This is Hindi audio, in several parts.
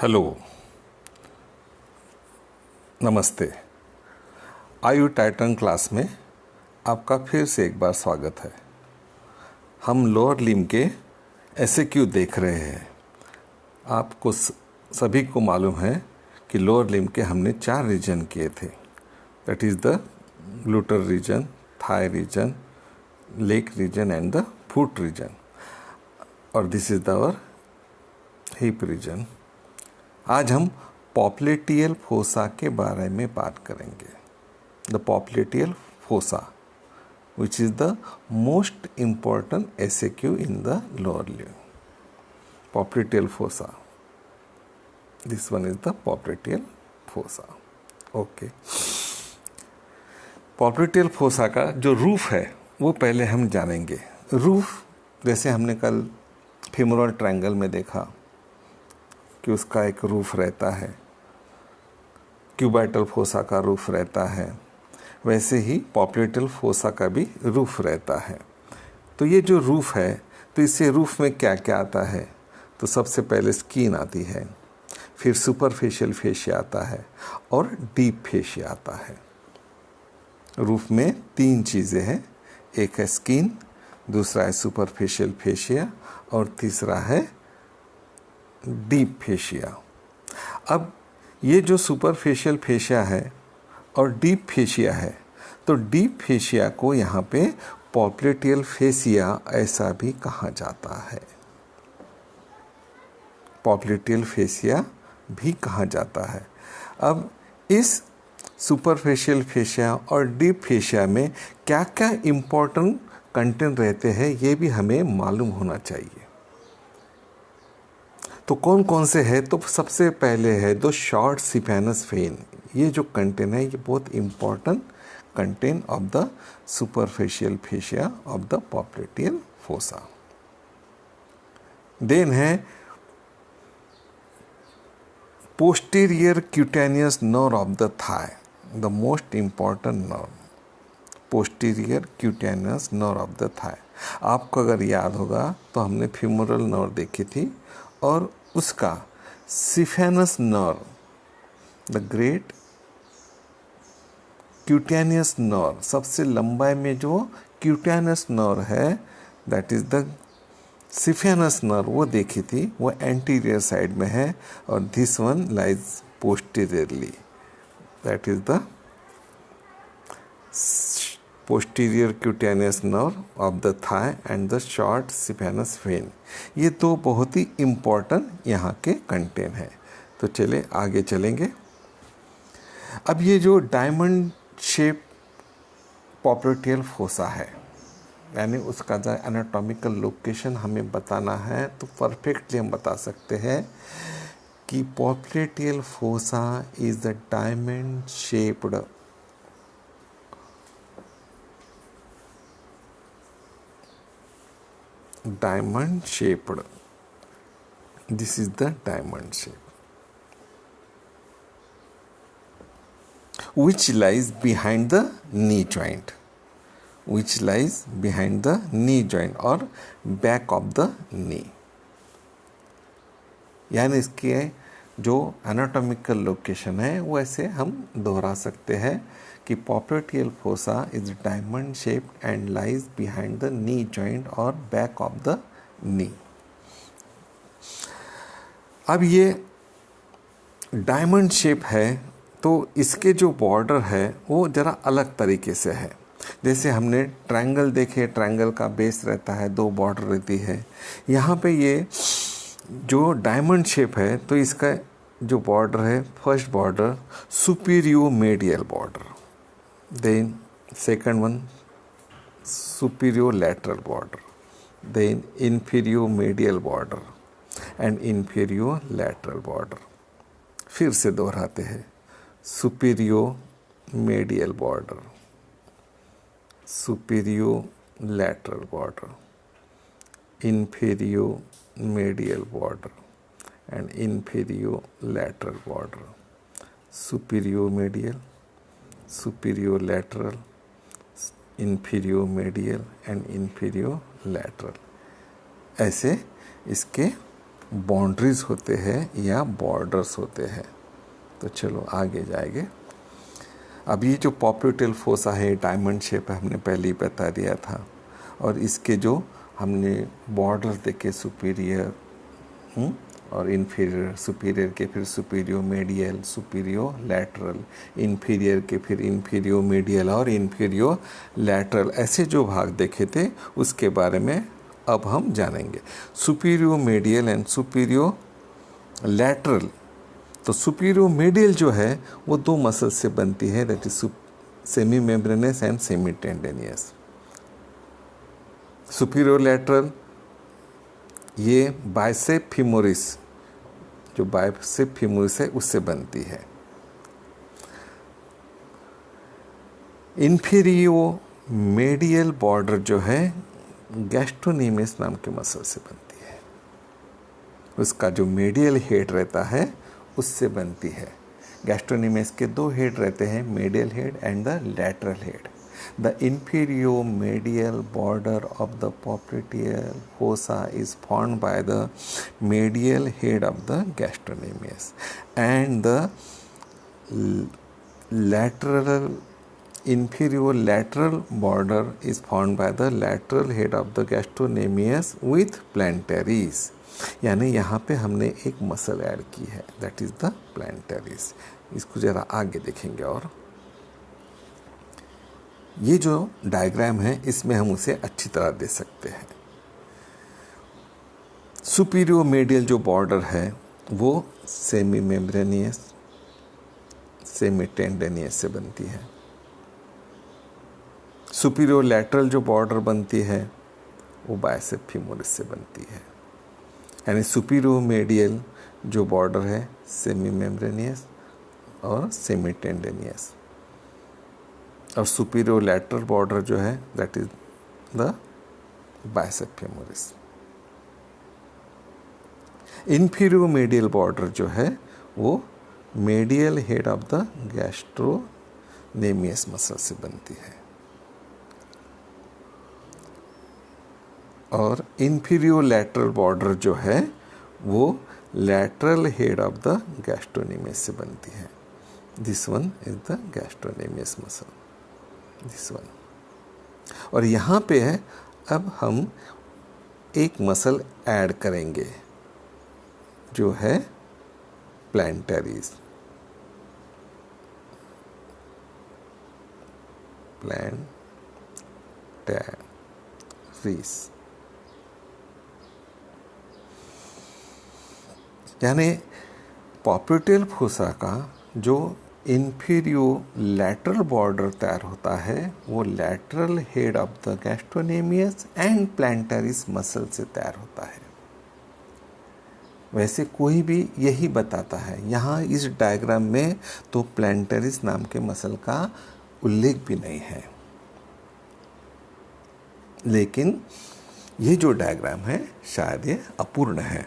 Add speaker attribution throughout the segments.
Speaker 1: हेलो, नमस्ते। आयु टाइटन क्लास में आपका फिर से एक बार स्वागत है। हम लोअर लिम्ब के एसएक्यू देख रहे हैं। आपको सभी को मालूम है कि लोअर लिम्ब के हमने 4 रीजन किए थे। That is the gluteal region, thigh region, leg region and the foot region, और this is our hip region. आज हम पॉप्लेटियल फोसा के बारे में बात करेंगे। The popliteal fossa which is the most important SAQ in the lower limb. Popliteal fossa, this one is the popliteal fossa. Okay, popliteal fossa का जो रूफ है वो पहले हम जानेंगे। रूफ जैसे हमने कल फीमोरल ट्रायंगल में देखा कि उसका एक रूफ रहता है, क्यूबाइटल फोसा का रूफ रहता है, वैसे ही पॉप्लेटियल फोसा का भी रूफ रहता है। तो ये जो रूफ है, तो इससे रूफ में क्या क्या आता है? तो सबसे पहले स्किन आती है, फिर सुपरफिशियल फेशिया आता है और डीप फेशिया आता है। रूफ में 3 चीज़ें हैं, एक है स्किन, दूसरा है सुपरफिशियल फेशिया और तीसरा है डीप फेशिया। अब ये जो सुपरफिशियल फेशिया है और डीप फेशिया है, तो डीप फेशिया को यहाँ पे पॉप्लेटियल फेसिया ऐसा भी कहा जाता है। पॉप्लेटियल फेसिया भी कहा जाता है। अब इस सुपरफिशियल फेशिया और डीप फेशिया में क्या क्या इम्पोर्टेंट कंटेंट रहते हैं, ये भी हमें मालूम होना चाहिए। तो कौन कौन से है? तो सबसे पहले है दो शॉर्ट सिफेनस वेन। ये जो कंटेंट है ये बहुत important content of the superficial fascia of the popliteal fossa. Then है posterior cutaneous nerve of the thigh, the most important nerve, posterior cutaneous nerve of the thigh. आपको अगर याद होगा तो हमने फीमोरल नर्व देखी थी और उसका saphenous nerve, the great cutaneous nerve, सबसे लंबाई में जो क्यूटेनियस नर्व है, that is the saphenous nerve, वो देखी थी। वो एंटीरियर साइड में है और this one lies posteriorly, that is the posterior cutaneous nerve of the thigh and the short saphenous vein। ये दो बहुत ही इम्पॉर्टेंट यहाँ के कंटेंट हैं। तो चले आगे चलेंगे। अब ये जो डायमंड शेप पॉप्लेटियल फोसा है, यानी उसका जो एनाटॉमिकल लोकेशन हमें बताना है, तो परफेक्टली हम बता सकते हैं कि popliteal fossa is the diamond shaped diamond shaped, this is the diamond shape, which lies behind the knee joint, which lies behind the knee joint or back of the knee। यानी इसके जो एनाटॉमिकल लोकेशन है वो ऐसे हम दोहरा सकते हैं कि popliteal fossa is diamond shaped and lies behind the knee joint और बैक ऑफ द नी। अब ये डायमंड शेप है तो इसके जो बॉर्डर है वो ज़रा अलग तरीके से है। जैसे हमने ट्रायंगल देखे, ट्रायंगल का बेस रहता है, 2 बॉर्डर रहती है। यहाँ पे ये जो डायमंड शेप है तो इसका जो बॉर्डर है, first border superior medial border, then second one superior lateral border, then inferior medial border and inferior lateral border. फिर से दोहराते हैं, superior medial border, superior lateral border, inferior medial border and inferior lateral border, superior medial, superior lateral, inferior medial and inferior lateral। ऐसे इसके बाउंड्रीज होते हैं या बॉर्डर्स होते हैं। तो चलो आगे जाएंगे। अब ये जो पॉप्यूटेल फोसा है डायमंड शेप है, हमने पहले ही बता दिया था। और इसके जो हमने बॉर्डर देखे सुपीरियर और इन्फीरियर, सुपीरियर के फिर superior medial, superior lateral, inferior के फिर इन्फीरियर मेडियल और इन्फीरियर लैटरल, ऐसे जो भाग देखे थे उसके बारे में अब हम जानेंगे। Superior medial and superior lateral. तो सुपीरियर मेडियल जो है वो दो मसल से बनती है, that is semi membranes and semi tendinosus. Superior lateral ये बाइसेप फीमोरिस, जो बाइसेप फीमोरिस है उससे बनती है। इन्फीरियर मेडियल बॉर्डर जो है गैस्ट्रोनेमियस नाम के मसल से बनती है, उसका जो मेडियल हेड रहता है उससे बनती है। गैस्ट्रोनेमियस के दो हेड रहते हैं, medial head and the lateral head. The inferior medial border of the popliteal fossa is formed by the medial head of the gastrocnemius, and the lateral inferior lateral border is formed by the lateral head of the gastrocnemius with plantaris। यानी यहाँ पे हमने एक मसल ऐड की है, दैट इज द प्लांटरिस। इसको जरा आगे देखेंगे। और ये जो डायग्राम है इसमें हम उसे अच्छी तरह दे सकते हैं। सुपीरियर मेडियल जो बॉर्डर है वो सेमी मेम्ब्रेनियस, सेमी टेंडेनियस से बनती है। सुपीरियर लैटरल जो बॉर्डर बनती है वो बाइसेप फीमोरिस से बनती है। यानी सुपीरियर मेडियल जो बॉर्डर है सेमी मेम्ब्रेनियस और सेमी टेंडेनियस, और सुपीरियर लैटरल बॉर्डर जो है that is the bicep femoris. Inferior medial border जो है वो medial head of the गैस्ट्रोनेमियस muscle से बनती है, और इन्फीरियर लैटरल बॉर्डर जो है वो लैटरल हेड ऑफ द गैस्ट्रोनेमियस से बनती है। This one is the गैस्ट्रोनेमियस muscle, this one. और यहाँ पे है, अब हम एक मसल ऐड करेंगे जो है प्लांटरिस। यानी पॉप्यूटेल फोसा का जो इन्फीरियर लैटरल बॉर्डर तैयार होता है वो lateral head of the gastrocnemius and plantaris muscle से तैयार होता है। वैसे कोई भी यही बताता है, यहाँ इस डायग्राम में तो प्लांटरिस नाम के मसल का उल्लेख भी नहीं है, लेकिन ये जो डायग्राम है शायद ये अपूर्ण है।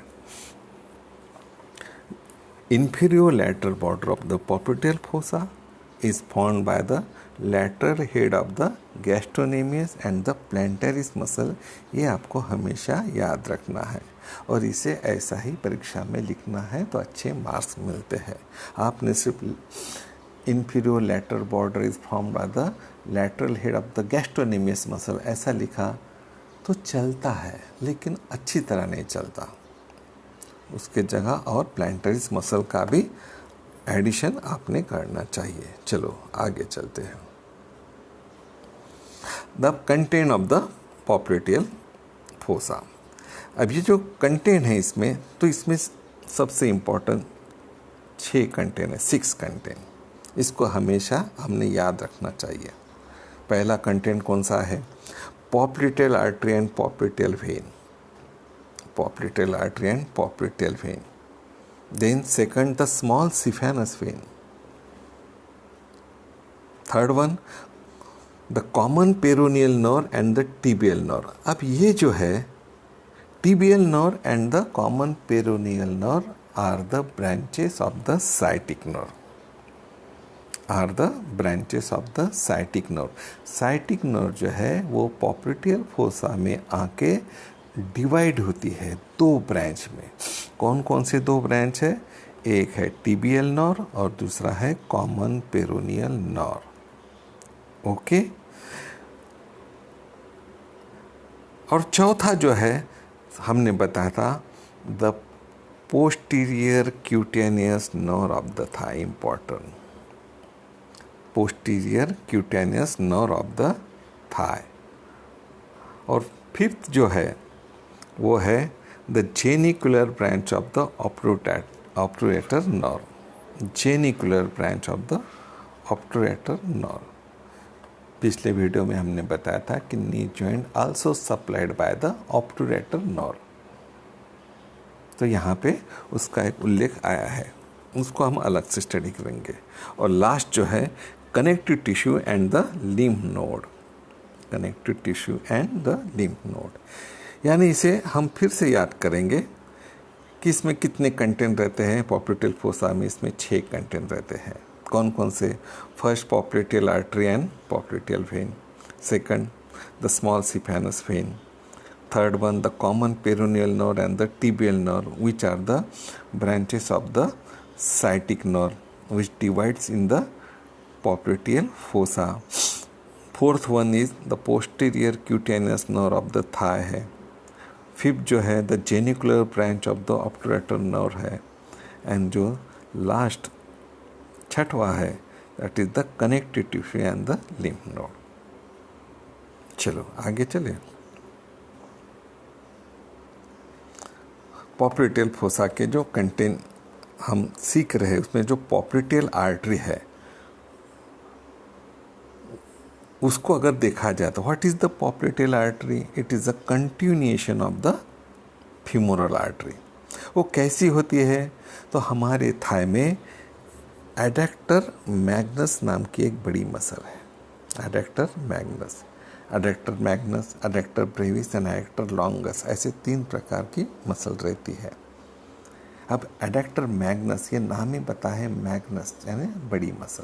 Speaker 1: Inferior lateral border of the popliteal fossa is formed by the lateral head of the gastrocnemius and the plantaris muscle। ये आपको हमेशा याद रखना है और इसे ऐसा ही परीक्षा में लिखना है तो अच्छे मार्क्स मिलते हैं। आपने सिर्फ inferior lateral border is formed by the lateral head of the gastrocnemius muscle ऐसा लिखा तो चलता है, लेकिन अच्छी तरह नहीं चलता। उसके जगह और प्लांटरिस मसल का भी एडिशन आपने करना चाहिए। चलो आगे चलते हैं। The content of the popliteal fossa. अब ये जो कंटेंट है इसमें, तो इसमें सबसे इम्पोर्टेंट 6 कंटेंट है, 6 कंटेंट। इसको हमेशा हमने याद रखना चाहिए। पहला कंटेंट कौन सा है? Popliteal artery and popliteal vein, popliteal artery and popliteal vein. Then second, the small saphenous vein. Third one, the common peroneal nerve and the tibial nerve. अब ये जो है tibial nerve and the common peroneal nerve are the branches of the sciatic nerve. Are the branches of the sciatic nerve. Sciatic nerve जो है वो popliteal fossa में आके डिवाइड होती है दो ब्रांच में। कौन कौन से दो ब्रांच है? एक है टिबियल नर्व और दूसरा है कॉमन पेरोनियल नर्व। ओके। और चौथा जो है हमने बताया था the posterior cutaneous nerve of the thigh. Important, posterior cutaneous nerve of the thigh. और फिफ्थ जो है वो है the genicular branch of the obturator nerve. Genicular branch of the obturator nerve. पिछले वीडियो में हमने बताया था कि knee joint also supplied by the obturator nerve. तो यहाँ पे उसका एक उल्लेख आया है, उसको हम अलग से स्टडी करेंगे। और लास्ट जो है connective tissue and the lymph node. Connective tissue and the lymph node, यानी इसे हम फिर से याद करेंगे कि इसमें कितने कंटेंट रहते हैं। पॉप्लिटेल फोसा में इसमें 6 कंटेंट रहते हैं। कौन कौन से? First, popliteal artery and popliteal when. Second, the small saphenous when. Third one, the common peroneal nerve and the tibial nerve, which are the branches of the sciatic nerve, which divides in the popliteal fossa. Fourth one is the posterior cutaneous nerve of the thigh है। फिफ्थ जो है the genicular branch of the obturator nerve है। एंड जो लास्ट छठवा है that is the connective tissue and the lymph node. चलो आगे चले। पॉप्लिटेल फोसा के जो कंटेंट हम सीख रहे हैं उसमें जो पॉप्लिटेल आर्टरी है उसको अगर देखा जाए तो what is the popliteal artery? It is a continuation of the femoral artery. वो कैसी होती है? तो हमारे थाई में एडक्टर मैग्नस नाम की एक बड़ी मसल है। Adductor Magnus, adductor Magnus, adductor Brevis and adductor longus, ऐसे 3 प्रकार की मसल रहती है। अब एडक्टर मैग्नस, ये नाम ही बता है मैग्नस यानी बड़ी मसल,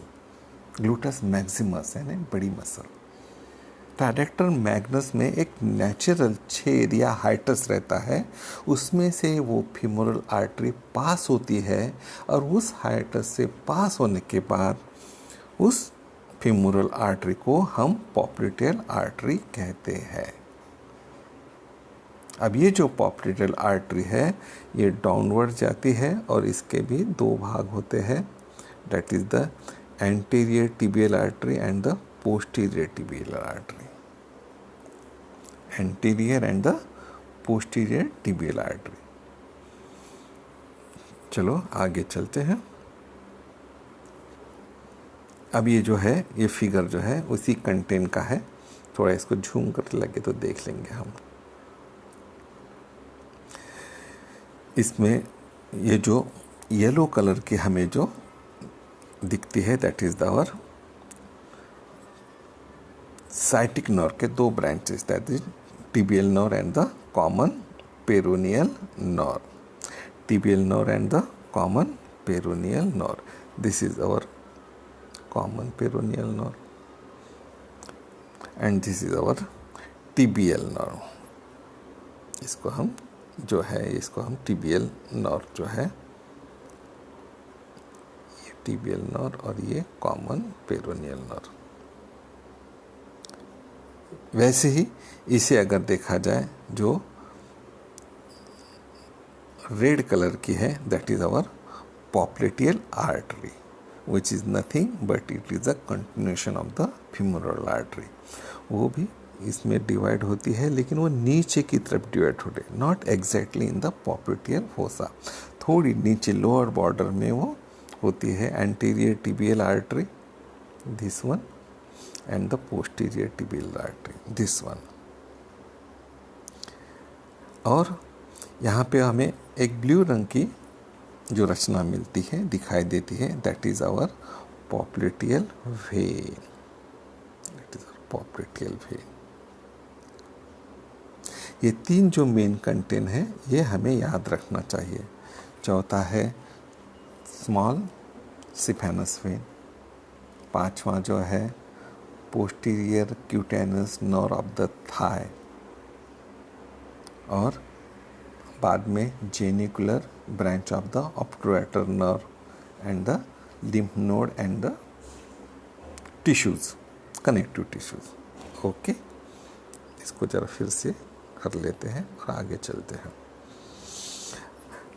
Speaker 1: ग्लूटस मैक्सिमस यानी बड़ी मसल। तो एडक्टर मैग्नस में एक नेचुरल छेद या हाइटस रहता है, उसमें से वो फीमोरल आर्टरी पास होती है और उस हाइटस से पास होने के बाद उस फीमोरल आर्टरी को हम पॉप्लिटेल आर्टरी कहते हैं। अब ये जो पॉप्लिटेल आर्टरी है ये डाउनवर्ड जाती है और इसके भी 2 भाग होते हैं, that is the anterior tibial artery and the posterior tibial artery. Anterior and the posterior tibial artery. चलो आगे चलते हैं। अब ये जो है ये फिगर जो है उसी कंटेंट का है, थोड़ा इसको झूम कर लगे तो देख लेंगे हम। इसमें ये जो येलो कलर की हमें जो दिखती है that is our sciatic nerve के 2 branches, that is tibial nerve and the common peroneal nerve. Tibial nerve and the common peroneal nerve, this is our common peroneal nerve and this is our tibial nerve। इसको हम जो है इसको हम tibial nerve जो है, ये tibial nerve और ये common peroneal nerve। वैसे ही इसे अगर देखा जाए जो रेड कलर की है that is our popliteal artery, which is nothing but it is a continuation of the femoral artery। वो भी इसमें डिवाइड होती है लेकिन वो नीचे की तरफ डिवाइड होते हैं, not exactly in the popliteal fossa, थोड़ी नीचे लोअर बॉर्डर में वो होती है। Anterior tibial artery this one and the posterior tibial artery this one. और यहाँ पे हमें एक ब्लू रंग की जो रचना मिलती है दिखाई देती है that is our popliteal vein. That is our popliteal vein. ये 3 जो मेन कंटेंट है ये हमें याद रखना चाहिए। चौथा है स्मॉल सिफेनस वेन। 5वां जो है posterior cutaneous nerve of the thigh. और बाद में genicular branch of the obturator nerve and the lymph node and the tissues, connective tissues. Okay, इसको जरा फिर से कर लेते हैं और आगे चलते हैं।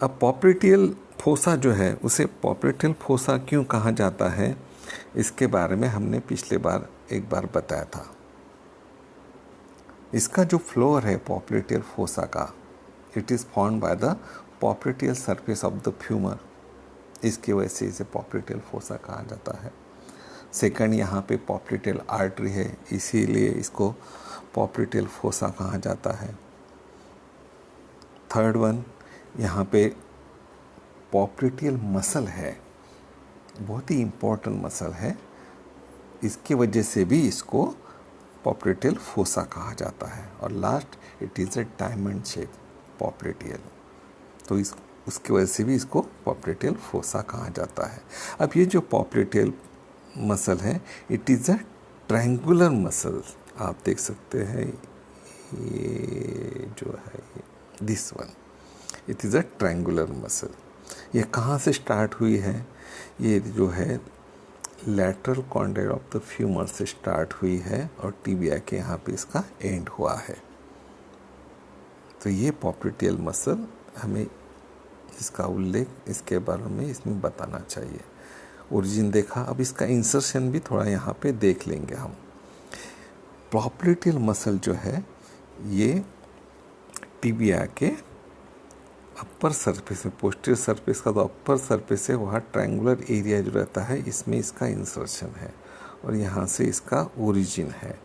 Speaker 1: अब पॉप्लिटियल फोसा जो है उसे पॉप्लिटियल फोसा क्यों कहा जाता है, इसके बारे में हमने पिछले बार एक बार बताया था। इसका जो फ्लोर है पॉप्लिटियल फोसा का, it is formed by the popliteal surface of the femur, इसकी वजह से इसे पॉप्लिटियल फोसा कहा जाता है। सेकंड, यहाँ पे पॉप्लिटियल आर्टरी है, इसीलिए इसको पॉप्लिटियल फोसा कहा जाता है। थर्ड वन, यहाँ पे पॉप्लिटियल मसल है, बहुत ही इम्पोर्टेंट मसल है, इसकी वजह से भी इसको पॉप्लिटियल फोसा कहा जाता है। और last, it is a diamond shape popliteal, तो उसकी वजह से भी इसको पॉप्लिटियल फोसा कहा जाता है। अब ये जो पॉप्लिटियल मसल है, it is a triangular muscle, आप देख सकते हैं ये जो है this one, it is a triangular muscle. ये कहाँ से स्टार्ट हुई है, ये जो है lateral condyle of the femur से स्टार्ट हुई है और टिबिया के यहाँ पे इसका एंड हुआ है। तो ये पॉप्लिटियल मसल हमें इसका उल्लेख इसके बारे में इसमें बताना चाहिए। ओरिजिन देखा, अब इसका इंसर्शन भी थोड़ा यहाँ पे देख लेंगे हम। पॉप्लिटियल मसल जो है ये टिबिया के अपर सरफेस में, पोस्टीरियर सरफेस का तो अपर सरफेस है, वहाँ ट्रायंगुलर एरिया जो रहता है इसमें इसका इंसर्शन है और यहाँ से इसका ओरिजिन है।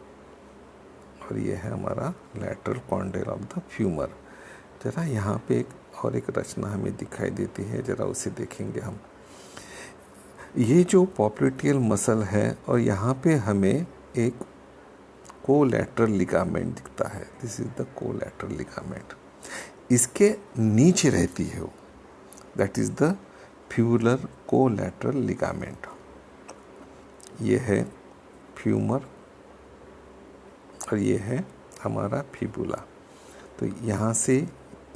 Speaker 1: और ये है हमारा lateral condyle of the femur. जरा यहाँ पे एक रचना हमें दिखाई देती है, जरा उसे देखेंगे हम। ये जो पॉप्लिटियल मसल है और यहाँ पे हमें एक कोलैटरल लिगामेंट दिखता है, this is the collateral ligament, इसके नीचे रहती है वो, that is the fibular collateral ligament. ये है फ्यूमर और ये है हमारा फिबुला। तो यहाँ से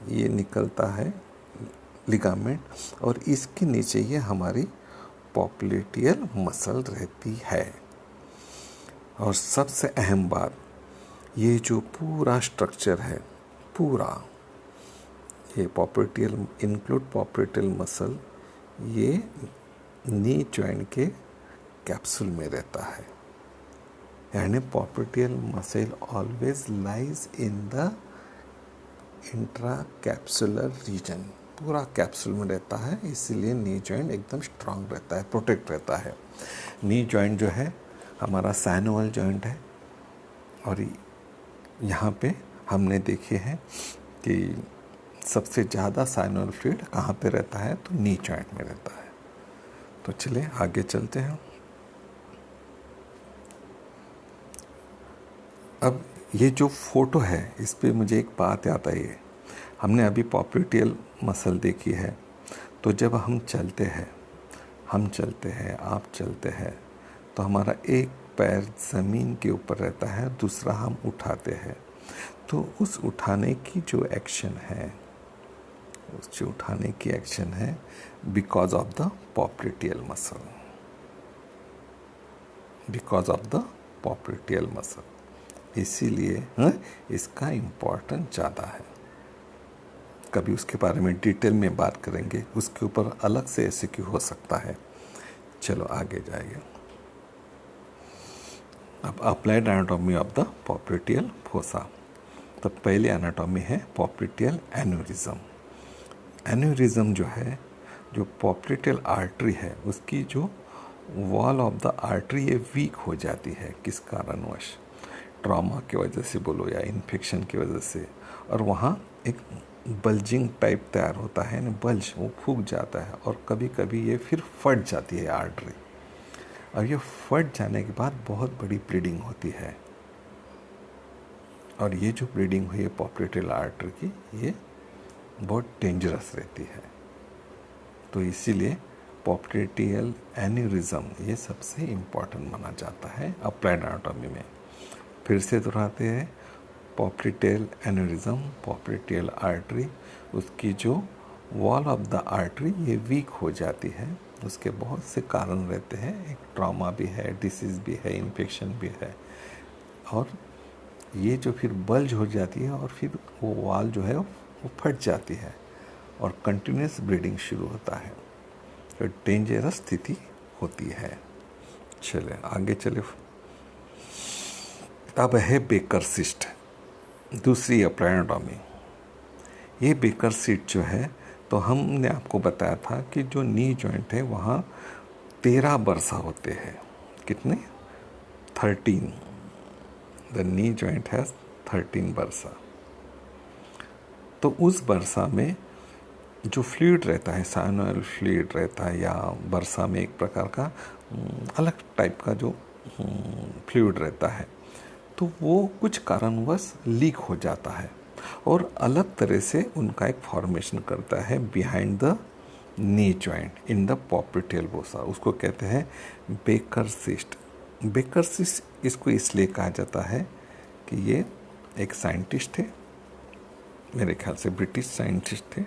Speaker 1: ये निकलता है लिगामेंट और इसके नीचे ये हमारी पॉप्लिटियल मसल रहती है। और सबसे अहम बात, ये जो पूरा स्ट्रक्चर है, पूरा ये पॉप्लिटियल इंक्लूड पॉप्लिटियल मसल, ये नी जॉइंट के कैप्सूल में रहता है। यानी popliteal muscle always lies in the intra capsular region, पूरा कैप्सूल में रहता है, इसीलिए नी जॉइंट एकदम स्ट्रांग रहता है, प्रोटेक्ट रहता है। नी जॉइंट जो है हमारा साइनोवल जॉइंट है और यहाँ पे हमने देखे हैं कि सबसे ज़्यादा साइनोवल फ्लूइड कहाँ पे रहता है, तो नी जॉइंट में रहता है। तो चलिए आगे चलते हैं। अब ये जो फोटो है इस पे मुझे एक बात याद आई है। हमने अभी पॉप्लिटियल मसल देखी है, तो जब हम चलते हैं, आप चलते हैं, तो हमारा एक पैर ज़मीन के ऊपर रहता है, दूसरा हम उठाते हैं। तो उस उठाने की जो एक्शन है, because of the popliteal muscle, इसीलिए इसका इम्पोर्टेंस ज़्यादा है। कभी उसके बारे में डिटेल में बात करेंगे, उसके ऊपर अलग से एमसीक्यू हो सकता है। चलो आगे जाइए। अब applied anatomy of the popliteal fossa. तो पहले एनाटॉमी है पॉप्लिटियल एन्यूरिज्म। एन्यूरिज्म जो है, जो पॉप्लिटियल आर्टरी है, उसकी जो वॉल ऑफ द आर्टरी ये वीक हो जाती है, किस कारणवश, ट्रॉमा की वजह से बोलो या इन्फेक्शन की वजह से, और वहाँ एक बल्जिंग टाइप तैयार होता है ना, बल्ज, वो फूक जाता है और कभी कभी ये फिर फट जाती है आर्टरी। और ये फट जाने के बाद बहुत बड़ी ब्लीडिंग होती है, और ये जो ब्लीडिंग हुई है पॉप्लिटियल आर्टरी की, ये बहुत डेंजरस रहती है। तो इसीलिए पॉप्लिटियल एन्यूरिज्म ये सबसे इम्पॉर्टेंट माना जाता है अप्लाइड एनाटॉमी में। फिर से दोहराते हैं, पॉप्लिटेल एनेरिज्म, पॉप्लिटेल आर्टरी, उसकी जो वॉल ऑफ द आर्टरी ये वीक हो जाती है। उसके बहुत से कारण रहते हैं, एक ट्रॉमा भी है, डिसीज़ भी है, इन्फेक्शन भी है, और ये जो फिर बल्ज हो जाती है और फिर वो वॉल जो है वो फट जाती है और कंटिन्यूस ब्लीडिंग शुरू होता है, तो डेंजरस स्थिति होती है। चले आगे चले। अब है बेकर सिस्ट, दूसरी एप्लाइडोमी। ये बेकर सिस्ट जो है, तो हमने आपको बताया था कि जो नी जॉइंट है वहाँ 13 बरसा होते हैं। कितने? 13। द नी जॉइंट हैज़ 13 बरसा। तो उस बरसा में जो फ्लूइड रहता है, साइनोइड फ्लूइड रहता है, या बरसा में एक प्रकार का अलग टाइप का जो फ्लूइड रहता है, तो वो कुछ कारणवश लीक हो जाता है और अलग तरह से उनका एक फॉर्मेशन करता है behind the knee joint in the popliteal fossa. उसको कहते हैं बेकर सिस्ट। बेकर सिस्ट इसको इसलिए कहा जाता है कि ये एक साइंटिस्ट थे, मेरे ख्याल से ब्रिटिश साइंटिस्ट थे,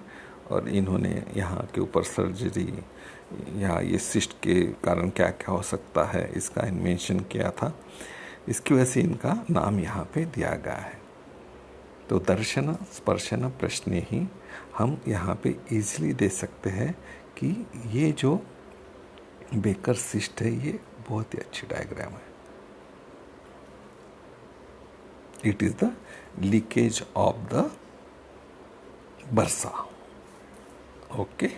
Speaker 1: और इन्होंने यहाँ के ऊपर सर्जरी या ये सिस्ट के कारण क्या क्या हो सकता है इसका इन्वेंशन किया था। इसकी वजह से इनका नाम यहाँ पे दिया गया है। तो दर्शन स्पर्शन प्रश्न ही हम यहाँ पे इजीली दे सकते हैं कि ये जो बेकर सिस्ट है ये बहुत ही अच्छी डायग्राम है। It is the leakage of the बरसा। ओके,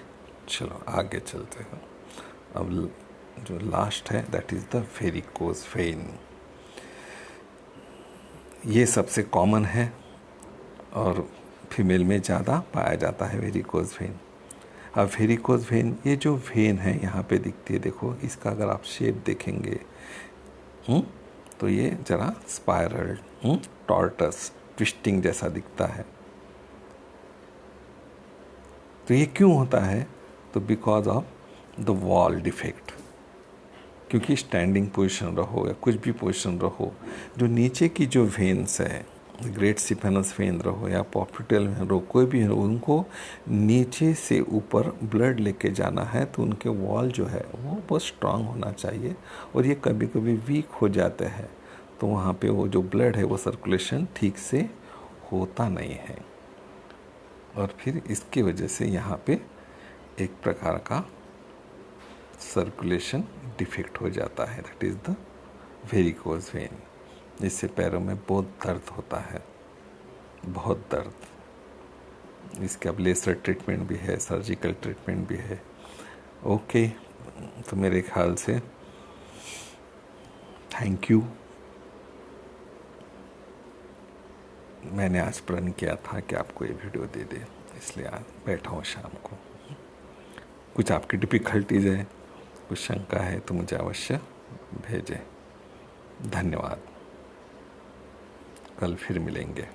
Speaker 1: चलो आगे चलते हैं। अब जो लास्ट है that is the varicose vein. ये सबसे कॉमन है और फीमेल में ज़्यादा पाया जाता है वेरिकोज वेन। अब वेरिकोज वेन, ये जो वेन है यहाँ पे दिखती है, देखो इसका अगर आप शेप देखेंगे तो ये जरा स्पाइरल टॉर्टस ट्विस्टिंग जैसा दिखता है। तो ये क्यों होता है? तो because of the wall defect, क्योंकि स्टैंडिंग पोजीशन रहो या कुछ भी पोजीशन रहो, जो नीचे की जो वेन्स है, ग्रेट सिफेनस वेन रहो या पॉप्लिटेल वेन रहो, कोई भी हो, उनको नीचे से ऊपर ब्लड लेके जाना है, तो उनके वॉल जो है वो बहुत स्ट्रांग होना चाहिए, और ये कभी कभी वीक हो जाते हैं, तो वहाँ पे वो जो ब्लड है वो सर्कुलेशन ठीक से होता नहीं है, और फिर इसकी वजह से यहाँ पे एक प्रकार का सर्कुलेशन डिफेक्ट हो जाता है, that is the varicose vein. जिससे पैरों में बहुत दर्द होता है, बहुत दर्द। इसके अब लेसर ट्रीटमेंट भी है, सर्जिकल ट्रीटमेंट भी है। ओके, तो मेरे ख्याल से थैंक यू। मैंने आज प्रण किया था कि आपको ये वीडियो दे दे, इसलिए आज बैठा हूँ शाम को। कुछ आपकी डिफ़िकल्टीज है, कुछ शंका है तो मुझे अवश्य भेजें। धन्यवाद। कल फिर मिलेंगे।